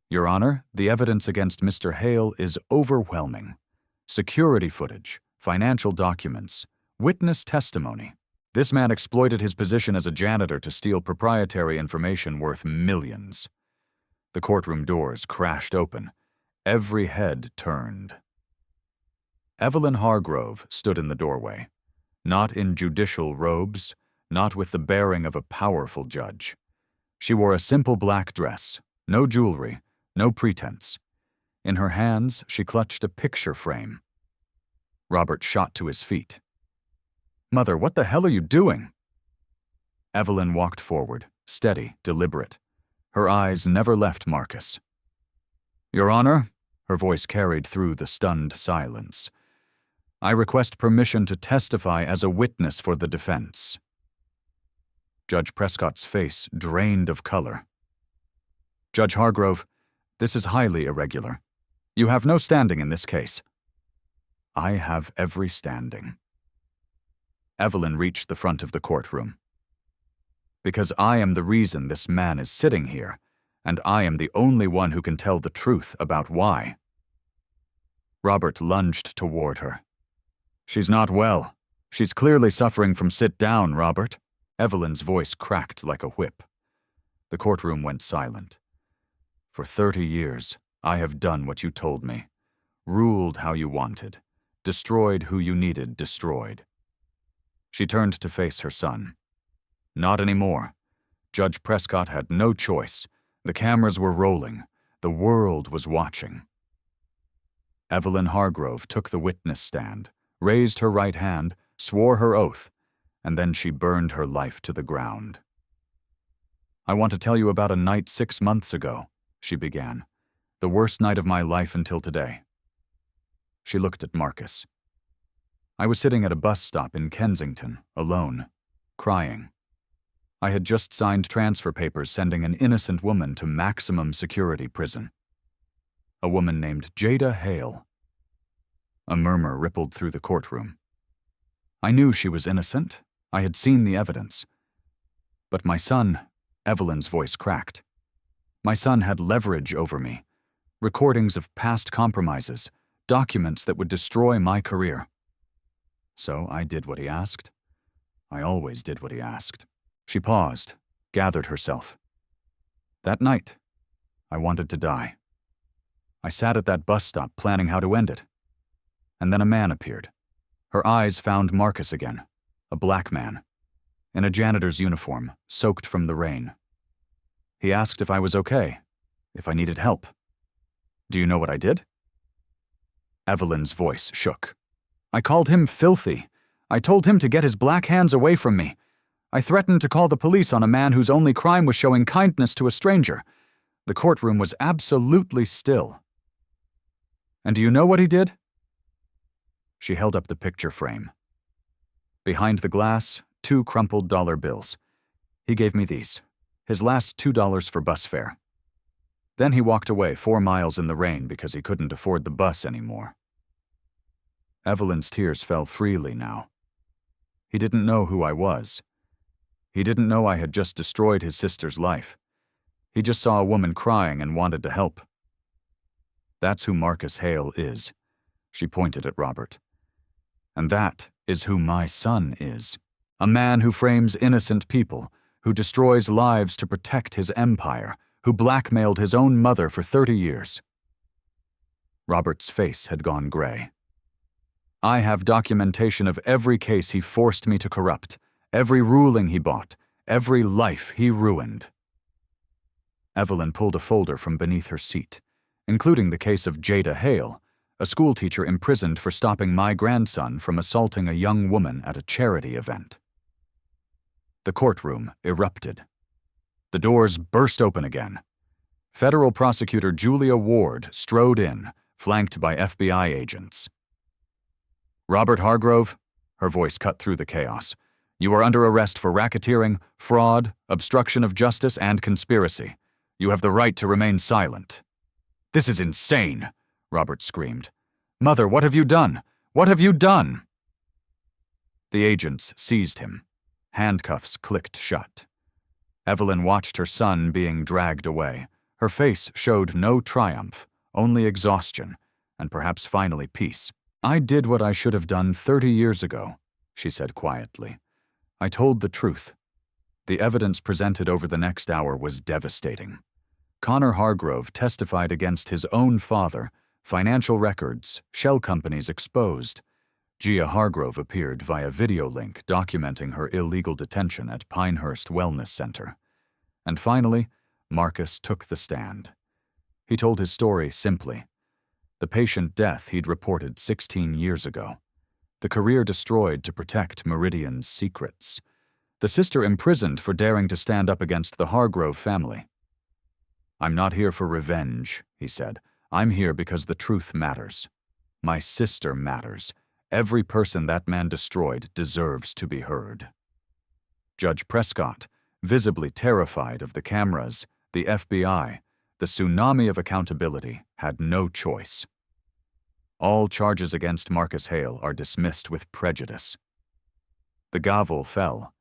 Your Honor, the evidence against Mr. Hale is overwhelming. Security footage, financial documents, witness testimony. This man exploited his position as a janitor to steal proprietary information worth millions. The courtroom doors crashed open. Every head turned. Evelyn Hargrove stood in the doorway, not in judicial robes, not with the bearing of a powerful judge. She wore a simple black dress, no jewelry, no pretense. In her hands, she clutched a picture frame. Robert shot to his feet. Mother, what the hell are you doing? Evelyn walked forward, steady, deliberate. Her eyes never left Marcus. Your Honor, her voice carried through the stunned silence, I request permission to testify as a witness for the defense. Judge Prescott's face drained of color. Judge Hargrove, this is highly irregular. You have no standing in this case. I have every standing. Evelyn reached the front of the courtroom. Because I am the reason this man is sitting here, and I am the only one who can tell the truth about why. Robert lunged toward her. She's not well. She's clearly suffering from sit down, Robert. Evelyn's voice cracked like a whip. The courtroom went silent. For 30 years, I have done what you told me, ruled how you wanted, destroyed who you needed destroyed. She turned to face her son. Not anymore. Judge Prescott had no choice. The cameras were rolling. The world was watching. Evelyn Hargrove took the witness stand, raised her right hand, swore her oath, and then she burned her life to the ground. I want to tell you about a night 6 months ago, she began. The worst night of my life until today. She looked at Marcus. I was sitting at a bus stop in Kensington, alone, crying. I had just signed transfer papers sending an innocent woman to maximum security prison. A woman named Jada Hale. A murmur rippled through the courtroom. I knew she was innocent. I had seen the evidence. But my son, Evelyn's voice cracked. My son had leverage over me, recordings of past compromises, documents that would destroy my career. So I did what he asked. I always did what he asked. She paused, gathered herself. That night, I wanted to die. I sat at that bus stop planning how to end it. And then a man appeared. Her eyes found Marcus again, a black man, in a janitor's uniform, soaked from the rain. He asked if I was okay, if I needed help. Do you know what I did? Evelyn's voice shook. I called him filthy. I told him to get his black hands away from me. I threatened to call the police on a man whose only crime was showing kindness to a stranger. The courtroom was absolutely still. And do you know what he did? She held up the picture frame. Behind the glass, 2 crumpled dollar bills. He gave me these, his last $2 for bus fare. Then he walked away 4 miles in the rain because he couldn't afford the bus anymore. Evelyn's tears fell freely now. He didn't know who I was. He didn't know I had just destroyed his sister's life. He just saw a woman crying and wanted to help. That's who Marcus Hale is. She pointed at Robert. And that is who my son is. A man who frames innocent people, who destroys lives to protect his empire, who blackmailed his own mother for 30 years. Robert's face had gone gray. I have documentation of every case he forced me to corrupt, every ruling he bought, every life he ruined. Evelyn pulled a folder from beneath her seat, including the case of Jada Hale, a schoolteacher imprisoned for stopping my grandson from assaulting a young woman at a charity event. The courtroom erupted. The doors burst open again. Federal prosecutor Julia Ward strode in, flanked by FBI agents. Robert Hargrove, her voice cut through the chaos, you are under arrest for racketeering, fraud, obstruction of justice, and conspiracy. You have the right to remain silent. This is insane, Robert screamed. Mother, what have you done? What have you done? The agents seized him. Handcuffs clicked shut. Evelyn watched her son being dragged away. Her face showed no triumph, only exhaustion, and perhaps finally peace. I did what I should have done 30 years ago, she said quietly. I told the truth. The evidence presented over the next hour was devastating. Connor Hargrove testified against his own father, financial records, shell companies exposed. Gia Hargrove appeared via video link documenting her illegal detention at Pinehurst Wellness Center. And finally, Marcus took the stand. He told his story simply. The patient death he'd reported 16 years ago. The career destroyed to protect Meridian's secrets. The sister imprisoned for daring to stand up against the Hargrove family. I'm not here for revenge, he said. I'm here because the truth matters. My sister matters. Every person that man destroyed deserves to be heard. Judge Prescott, visibly terrified of the cameras, the FBI, the tsunami of accountability, had no choice. All charges against Marcus Hale are dismissed with prejudice. The gavel fell,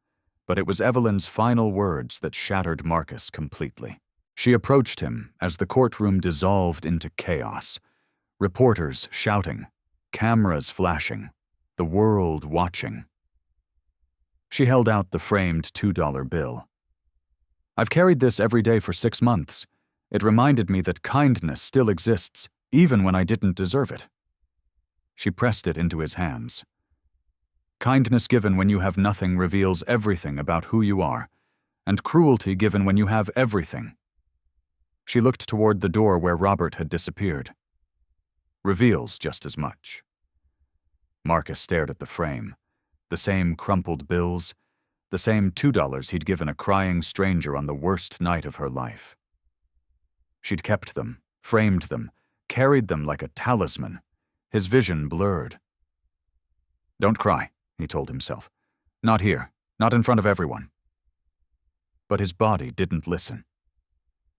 but it was Evelyn's final words that shattered Marcus completely. She approached him as the courtroom dissolved into chaos. Reporters shouting, cameras flashing, the world watching. She held out the framed $2 bill. I've carried this every day for 6 months. It reminded me that kindness still exists, even when I didn't deserve it. She pressed it into his hands. Kindness given when you have nothing reveals everything about who you are, and cruelty given when you have everything. She looked toward the door where Robert had disappeared. Reveals just as much. Marcus stared at the frame, the same crumpled bills, the same $2 he'd given a crying stranger on the worst night of her life. She'd kept them, framed them, carried them like a talisman. His vision blurred. Don't cry, he told himself. Not here, not in front of everyone. But his body didn't listen.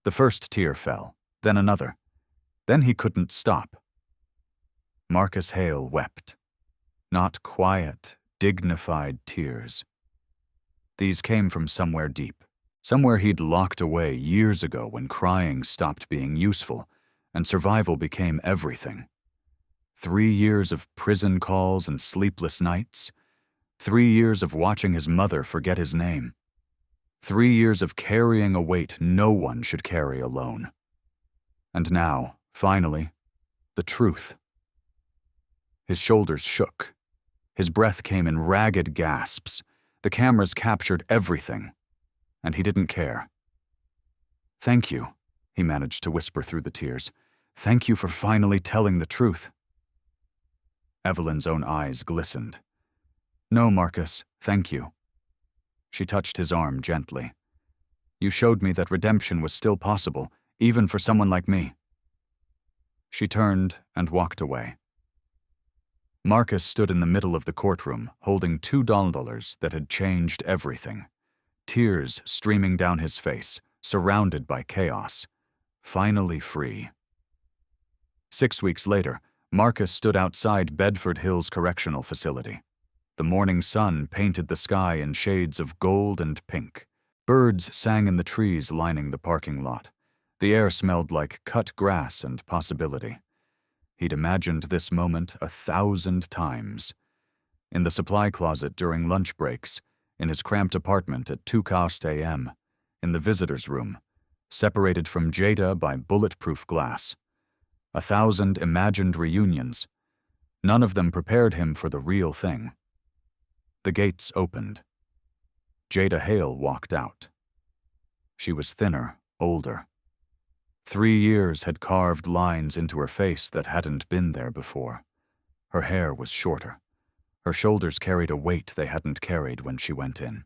The first tear fell, then another. Then he couldn't stop. Marcus Hale wept. Not quiet, dignified tears. These came from somewhere deep, somewhere he'd locked away years ago when crying stopped being useful and survival became everything. 3 years of prison calls and sleepless nights. 3 years of watching his mother forget his name. 3 years of carrying a weight no one should carry alone. And now, finally, the truth. His shoulders shook. His breath came in ragged gasps. The cameras captured everything, and he didn't care. "Thank you," he managed to whisper through the tears. "Thank you for finally telling the truth." Evelyn's own eyes glistened. "No, Marcus, thank you." She touched his arm gently. "You showed me that redemption was still possible, even for someone like me." She turned and walked away. Marcus stood in the middle of the courtroom, holding $2 that had changed everything. Tears streaming down his face, surrounded by chaos. Finally free. 6 weeks later, Marcus stood outside Bedford Hills Correctional Facility. The morning sun painted the sky in shades of gold and pink. Birds sang in the trees lining the parking lot. The air smelled like cut grass and possibility. He'd imagined this moment 1,000 times. In the supply closet during lunch breaks, in his cramped apartment at 2:00 a.m., in the visitor's room, separated from Jada by bulletproof glass. 1,000 imagined reunions. None of them prepared him for the real thing. The gates opened. Jada Hale walked out. She was thinner, older. 3 years had carved lines into her face that hadn't been there before. Her hair was shorter. Her shoulders carried a weight they hadn't carried when she went in.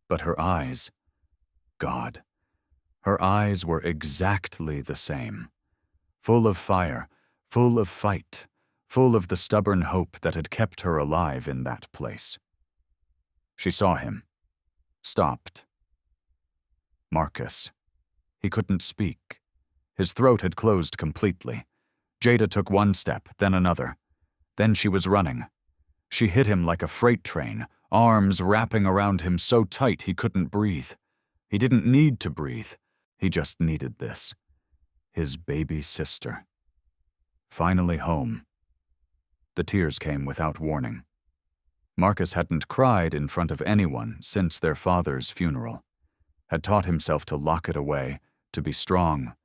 But her eyes, God, her eyes were exactly the same. Full of fire, full of fight, full of the stubborn hope that had kept her alive in that place. She saw him. Stopped. Marcus. He couldn't speak. His throat had closed completely. Jada took one step, then another. Then she was running. She hit him like a freight train, arms wrapping around him so tight he couldn't breathe. He didn't need to breathe. He just needed this. His baby sister. Finally home. The tears came without warning. Marcus hadn't cried in front of anyone since their father's funeral. Had taught himself to lock it away, to be strong,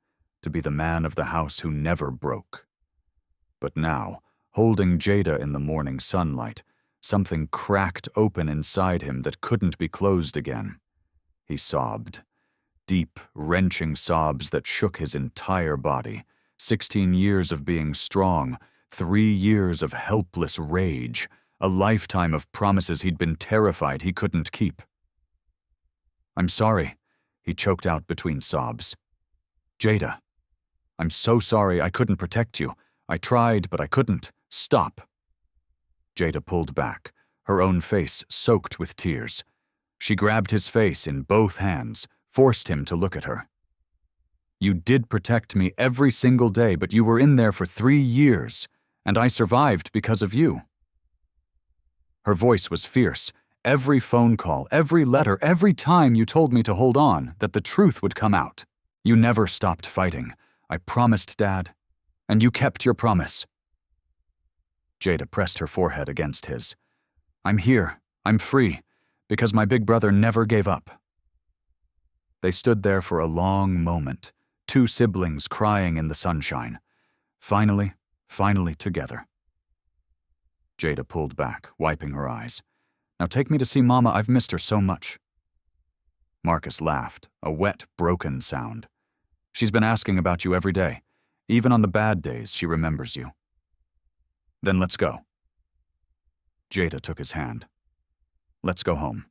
to be the man of the house who never broke. But now, holding Jada in the morning sunlight, something cracked open inside him that couldn't be closed again. He sobbed. Deep, wrenching sobs that shook his entire body. 16 years of being strong, 3 years of helpless rage, a lifetime of promises he'd been terrified he couldn't keep. "I'm sorry," he choked out between sobs. "Jada, I'm so sorry I couldn't protect you. I tried, but I couldn't. Stop." Jada pulled back, her own face soaked with tears. She grabbed his face in both hands, forced him to look at her. "You did protect me every single day, but you were in there for 3 years, and I survived because of you." Her voice was fierce. "Every phone call, every letter, every time you told me to hold on, that the truth would come out. You never stopped fighting. I promised, Dad, and you kept your promise." Jada pressed her forehead against his. "I'm here. I'm free, because my big brother never gave up." They stood there for a long moment, 2 siblings crying in the sunshine. Finally together. Jada pulled back, wiping her eyes. "Now take me to see Mama. I've missed her so much." Marcus laughed, a wet, broken sound. "She's been asking about you every day. Even on the bad days, she remembers you." "Then let's go." Jada took his hand. "Let's go home."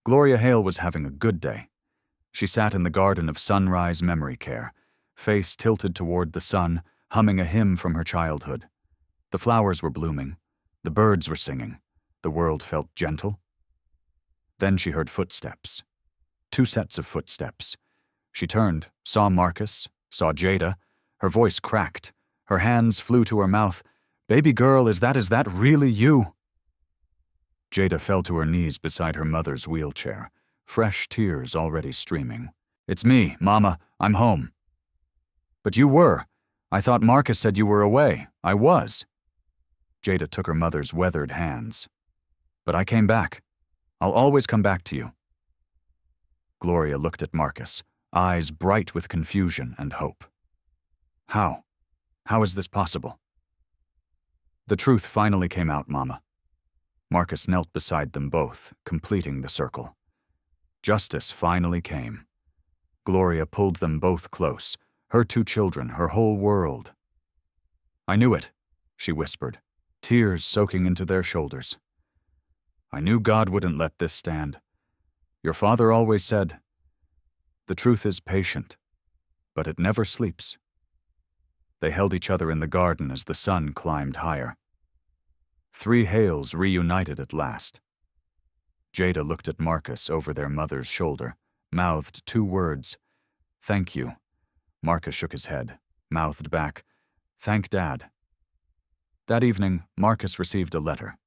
Gloria Hale was having a good day. She sat in the garden of Sunrise Memory Care, face tilted toward the sun, humming a hymn from her childhood. The flowers were blooming. The birds were singing. The world felt gentle. Then she heard footsteps. 2 sets of footsteps. She turned, saw Marcus, saw Jada. Her voice cracked. Her hands flew to her mouth. "Baby girl, is that really you?" Jada fell to her knees beside her mother's wheelchair, fresh tears already streaming. "It's me, Mama. I'm home." "But you were. I thought Marcus said you were away." "I was." Jada took her mother's weathered hands. "But I came back. I'll always come back to you. Gloria looked at Marcus, eyes bright with confusion and hope. How? How is this possible? The truth finally came out, Mama. Marcus knelt beside them both, completing the circle. Justice finally came. Gloria pulled them both close, her 2 children, her whole world. I knew it, she whispered, tears soaking into their shoulders. I knew God wouldn't let this stand. Your father always said, the truth is patient, but it never sleeps. They held each other in the garden as the sun climbed higher. 3 Hales reunited at last. Jada looked at Marcus over their mother's shoulder, mouthed 2 words, thank you. Marcus shook his head, mouthed back, thank Dad. That evening, Marcus received a letter.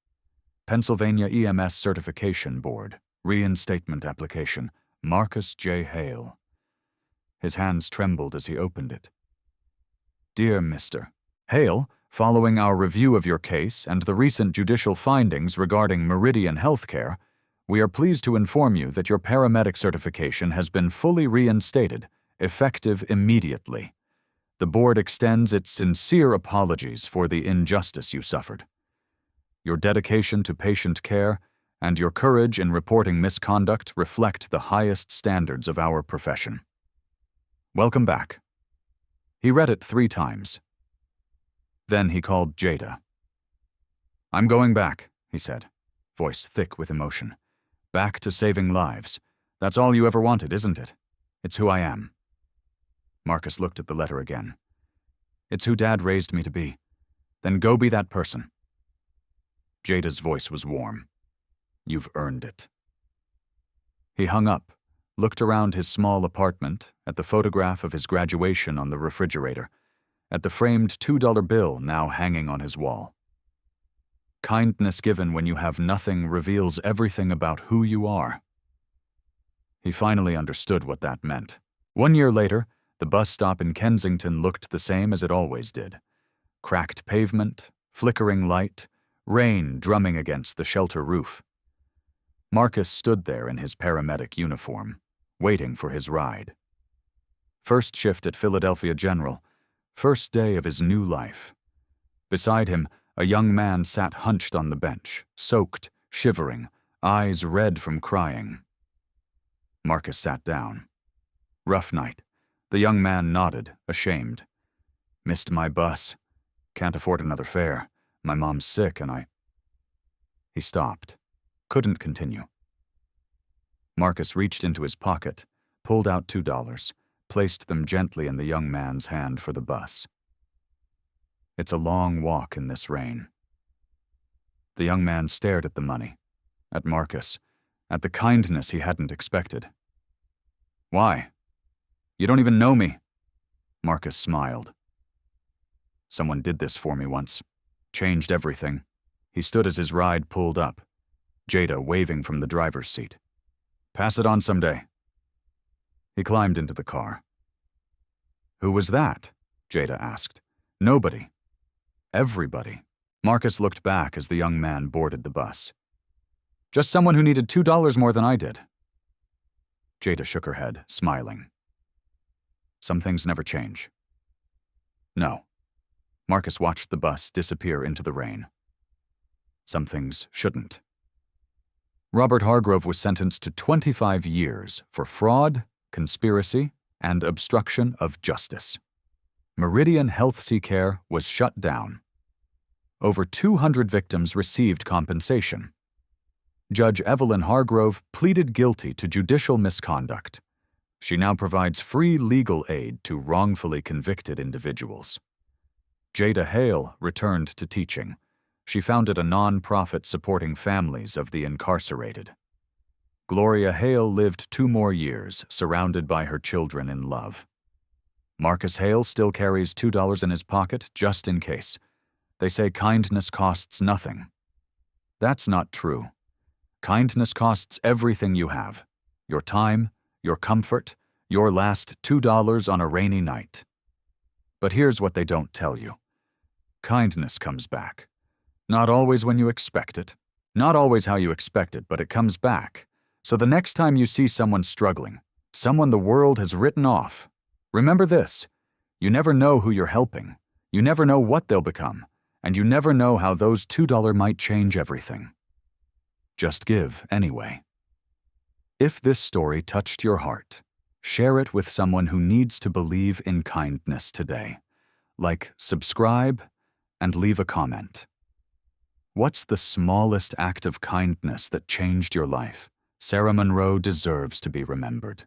Pennsylvania EMS Certification Board, reinstatement application, Marcus J. Hale. His hands trembled as he opened it. Dear Mr. Hale, following our review of your case and the recent judicial findings regarding Meridian Healthcare, we are pleased to inform you that your paramedic certification has been fully reinstated, effective immediately. The board extends its sincere apologies for the injustice you suffered. Your dedication to patient care and your courage in reporting misconduct reflect the highest standards of our profession. Welcome back. He read it 3 times. Then he called Jada. I'm going back, he said, voice thick with emotion. Back to saving lives. That's all you ever wanted, isn't it? It's who I am. Marcus looked at the letter again. It's who Dad raised me to be. Then go be that person. Jada's voice was warm. You've earned it. He hung up, looked around his small apartment, at the photograph of his graduation on the refrigerator, at the framed $2 bill now hanging on his wall. Kindness given when you have nothing reveals everything about who you are. He finally understood what that meant. 1 year later, the bus stop in Kensington looked the same as it always did. Cracked pavement, flickering light, rain drumming against the shelter roof. Marcus stood there in his paramedic uniform, waiting for his ride. First shift at Philadelphia General, first day of his new life. Beside him, a young man sat hunched on the bench, soaked, shivering, eyes red from crying. Marcus sat down. Rough night. The young man nodded, ashamed. Missed my bus. Can't afford another fare. My mom's sick and He stopped. Couldn't continue. Marcus reached into his pocket, pulled out $2, placed them gently in the young man's hand for the bus. It's a long walk in this rain. The young man stared at the money, at Marcus, at the kindness he hadn't expected. Why? You don't even know me. Marcus smiled. Someone did this for me once. Changed everything. He stood as his ride pulled up, Jada waving from the driver's seat. Pass it on someday. He climbed into the car. Who was that? Jada asked. Nobody. Everybody. Marcus looked back as the young man boarded the bus. Just someone who needed $2 more than I did. Jada shook her head, smiling. Some things never change. No. Marcus watched the bus disappear into the rain. Some things shouldn't. Robert Hargrove was sentenced to 25 years for fraud, conspiracy, and obstruction of justice. Meridian Health Care was shut down. Over 200 victims received compensation. Judge Evelyn Hargrove pleaded guilty to judicial misconduct. She now provides free legal aid to wrongfully convicted individuals. Jada Hale returned to teaching. She founded a non-profit supporting families of the incarcerated. Gloria Hale lived 2 more years, surrounded by her children in love. Marcus Hale still carries $2 in his pocket just in case. They say kindness costs nothing. That's not true. Kindness costs everything you have. Your time, your comfort, your last $2 on a rainy night. But here's what they don't tell you. Kindness comes back. Not always when you expect it. Not always how you expect it, but it comes back. So the next time you see someone struggling, someone the world has written off, remember this: you never know who you're helping, you never know what they'll become, and you never know how those $2 might change everything. Just give anyway. If this story touched your heart, share it with someone who needs to believe in kindness today. Like, subscribe, and leave a comment. What's the smallest act of kindness that changed your life? Sarah Monroe deserves to be remembered.